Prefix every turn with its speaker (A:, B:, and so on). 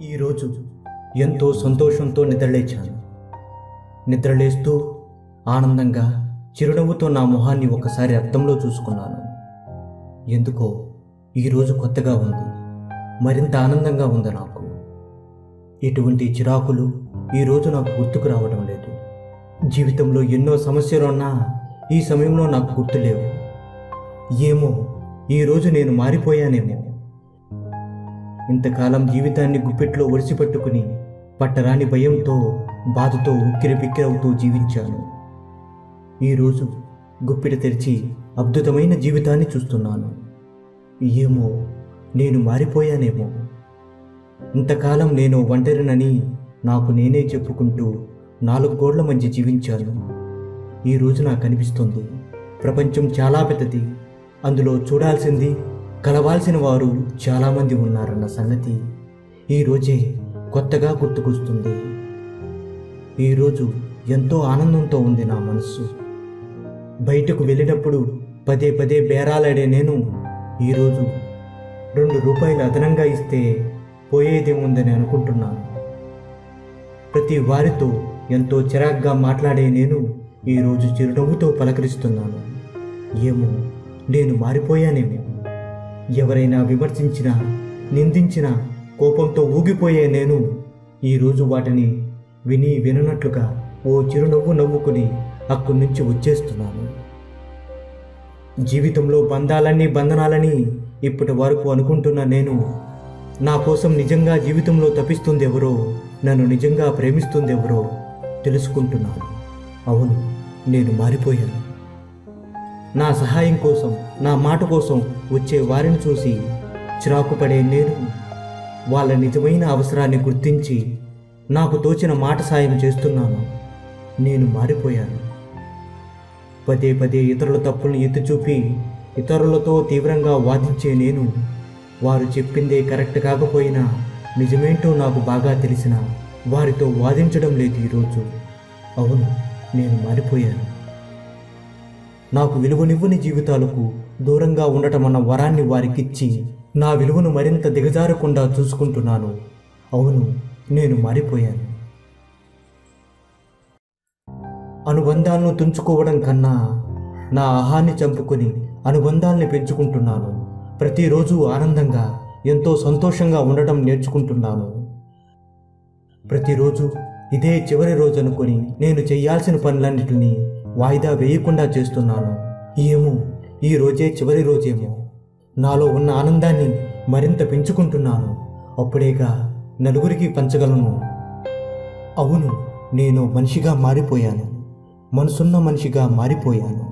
A: ఈరోజు ఎంతో సంతోషంతో నిద్రలేచాను. నిద్రలేస్తూ ఆనందంగా చిరునవ్వుతో నా మొహాన్ని ఒకసారి అద్దంలో చూసుకున్నాను. ఎందుకో ఈరోజు కొత్తగా ఉంది, మరింత ఆనందంగా ఉంది నాకు. ఎటువంటి చిరాకులు ఈరోజు నాకు గుర్తుకు రావడం లేదు. జీవితంలో ఎన్నో సమస్యలున్నా ఈ సమయంలో నాకు గుర్తులేవు. ఏమో ఈరోజు నేను మారిపోయానేమో. ఇంతకాలం జీవితాన్ని గుప్పెట్లో ఒడిసిపట్టుకుని పట్టరాని భయంతో బాధతో ఉక్కిరిబిక్కిరవుతూ జీవించాను. ఈరోజు గుప్పిట తెరిచి అద్భుతమైన జీవితాన్ని చూస్తున్నాను. ఏమో నేను మారిపోయానేమో. ఇంతకాలం నేను ఒంటరినని నాకు నేనే చెప్పుకుంటూ 4 గోళ్ల మధ్య జీవించాను. ఈరోజు నాకు అనిపిస్తుంది ప్రపంచం చాలా పెద్దది, అందులో చూడాల్సింది కలవాల్సిన వారు చాలామంది ఉన్నారన్న సంగతి ఈరోజే కొత్తగా గుర్తుకొస్తుంది. ఈరోజు ఎంతో ఆనందంతో ఉంది నా మనస్సు. బయటకు వెళ్ళినప్పుడు పదే పదే బేరాలాడే నేను ఈరోజు 2 రూపాయలు అదనంగా ఇస్తే పోయేదేముందని అనుకుంటున్నాను. ప్రతి వారితో ఎంతో చిరాగ్గా మాట్లాడే నేను ఈరోజు చిరునవ్వుతో పలకరిస్తున్నాను. ఏమో నేను మారిపోయానేమో. ఎవరైనా విమర్శించినా నిందించినా కోపంతో ఊగిపోయే నేను ఈరోజు వాటిని విని విననట్లుగా ఓ చిరునవ్వు నవ్వుకుని అక్కడి నుంచి వచ్చేస్తున్నాను. జీవితంలో బంధాలన్నీ బంధనాలని ఇప్పటి వరకు అనుకుంటున్న నేను నా కోసం నిజంగా జీవితంలో తపిస్తుంది ఎవరో, నన్ను నిజంగా ప్రేమిస్తుంది ఎవరో తెలుసుకుంటున్నాను. అవును, నేను మారిపోయాను. నా సహాయం కోసం, నా మాట కోసం వచ్చే వారిని చూసి చిరాకు పడే నేను వాళ్ళ నిజమైన అవసరాన్ని గుర్తించి నాకు తోచిన మాట సాయం చేస్తున్నాను. నేను మారిపోయాను. పదే పదే ఇతరుల తప్పులను ఎత్తి చూపి ఇతరులతో తీవ్రంగా వాదించే నేను వారు చెప్పిందే కరెక్ట్ కాకపోయినా నిజమేంటో నాకు బాగా తెలిసిన వారితో వాదించడం లేదు ఈరోజు. అవును, నేను మారిపోయాను. నాకు విలువనివ్వని జీవితాలకు దూరంగా ఉండటం అన్న వరాన్ని వారికిచ్చి నా విలువను మరింత దిగజారకుండా చూసుకుంటున్నాను. అవును, నేను మారిపోయాను. అనుబంధాలను తుంచుకోవడం కన్నా నా ఆహాన్ని చంపుకొని అనుబంధాల్ని పెంచుకుంటున్నాను. ప్రతిరోజు ఆనందంగా ఎంతో సంతోషంగా ఉండటం నేర్చుకుంటున్నాను. ప్రతిరోజు ఇదే చివరి రోజు అనుకొని నేను చేయాల్సిన పనులన్నిటినీ వాయిదా వేయకుండా చేస్తున్నాను. ఏమో ఈ రోజే చివరి రోజేమో. నాలో ఉన్న ఆనందాన్ని మరింత పెంచుకుంటున్నాను. అప్పుడేగా నలుగురికి పంచగలను. అవును, నేను మనిషిగా మారిపోయాను. మనసున్న మనిషిగా మారిపోయాను.